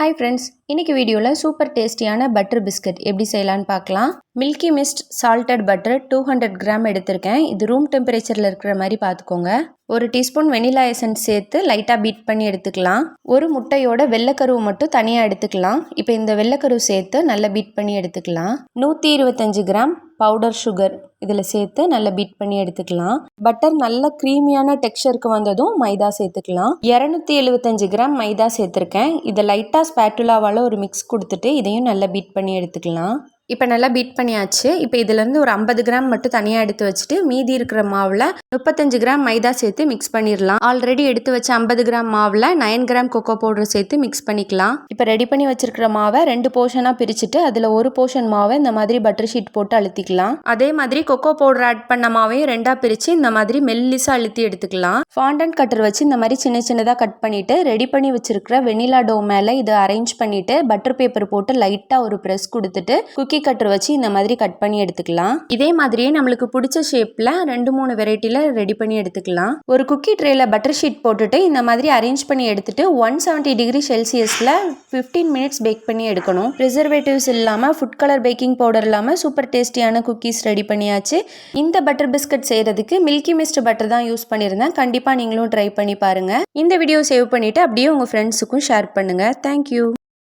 Hi friends, இன்னைக்கு வீடியோவில் super டேஸ்டியான பட்டர் பிஸ்கட் எப்படி செய்யலான்னு பார்க்கலாம். Milky Mist salted butter 200 gram எடுத்திருக்கேன். இது ரூம் டெம்பரேச்சரில் இருக்கிற மாதிரி பார்த்துக்கோங்க. ஒரு டீஸ்பூன் வெனிலா எசன்ஸ் சேர்த்து லைட்டாக பீட் பண்ணி எடுத்துக்கலாம். ஒரு முட்டையோட வெள்ளைக்கருவு மட்டும் தனியாக எடுத்துக்கலாம். இப்போ இந்த வெள்ளைக்கருவு சேர்த்து நல்லா பீட் பண்ணி எடுத்துக்கலாம். 125 கிராம் பவுடர் சுகர் இதில் சேர்த்து நல்லா பீட் பண்ணி எடுத்துக்கலாம். பட்டர் நல்ல க்ரீமியான டெக்ஸ்சருக்கு வந்ததும் மைதா சேர்த்துக்கலாம். 275 கிராம் மைதா சேர்த்துருக்கேன். இதை லைட்டாக ஸ்பேட்டுலாவால் ஒரு மிக்ஸ் கொடுத்துட்டு இதையும் நல்லா பீட் பண்ணி எடுத்துக்கலாம். இப்போ நல்லா பீட் பண்ணியாச்சு. இப்போ இதுலேருந்து ஒரு 50 கிராம் மட்டும் தனியாக எடுத்து வச்சுட்டு மீதி இருக்கிற மாவில் 35 கிராம் மைதா சேர்த்து மிக்ஸ் பண்ணிடலாம். ஆல்ரெடி எடுத்து வச்ச 50 கிராம் மாவில் 9 கிராம் கொக்கோ பவுடர் சேர்த்து மிக்ஸ் பண்ணிக்கலாம். இப்போ ரெடி பண்ணி வச்சிருக்கிற மாவை 2 போர்ஷனாக பிரிச்சுட்டு அதில் ஒரு போர்ஷன் மாவை இந்த மாதிரி பட்டர் ஷீட் போட்டு அழுத்திக்கலாம். அதே மாதிரி கொக்கோ பவுடர் ஆட் பண்ண மாவையும் 2ஆக பிரித்து இந்த மாதிரி மெல்லிசாக அழுத்தி எடுத்துக்கலாம். ஃபாண்டன்ட் கட்டர் வச்சு இந்த மாதிரி சின்ன சின்னதாக கட் பண்ணிவிட்டு ரெடி பண்ணி வச்சிருக்கிற வெனிலா டோ மேலே இதை அரேஞ்ச் பண்ணிவிட்டு பட்டர் பேப்பர் போட்டு லைட்டாக ஒரு ப்ரெஸ் கொடுத்துட்டு குக்கி கட்டர் வச்சு இந்த மாதிரி கட் பண்ணி எடுத்துக்கலாம். இதே மாதிரியே நம்மளுக்கு பிடிச்ச ஷேப்பில் 2-3 வெரைட்டியில் ரெடி பண்ணி எடுத்துக்கலாம். ஒரு குக்கி ட்ரேல பட்டர் ஷீட் போட்டுட்டு இந்த மாதிரி அரேஞ்ச் பண்ணி எடுத்துட்டு 170 டிகிரி செல்சியஸில் 15 மினிட்ஸ் பேக் பண்ணி எடுக்கணும். ப்ரிசர்வேட்டிவ்ஸ் இல்லாமல் ஃபுட் கலர் பேக்கிங் பவுடர் இல்லாமல் சூப்பர் டேஸ்டியான குக்கீஸ் ரெடி பண்ணியாச்சு. இந்த பட்டர் பிஸ்கட் செய்கிறதுக்கு மில்கி மிஸ்ட் பட்டர் தான் யூஸ் பண்ணியிருந்தேன். கண்டிப்பாக நீங்களும் ட்ரை பண்ணி பாருங்கள். இந்த வீடியோ சேவ் பண்ணிவிட்டு அப்படியே உங்கள் ஃப்ரெண்ட்ஸுக்கும் ஷேர் பண்ணுங்கள். தேங்க்யூ.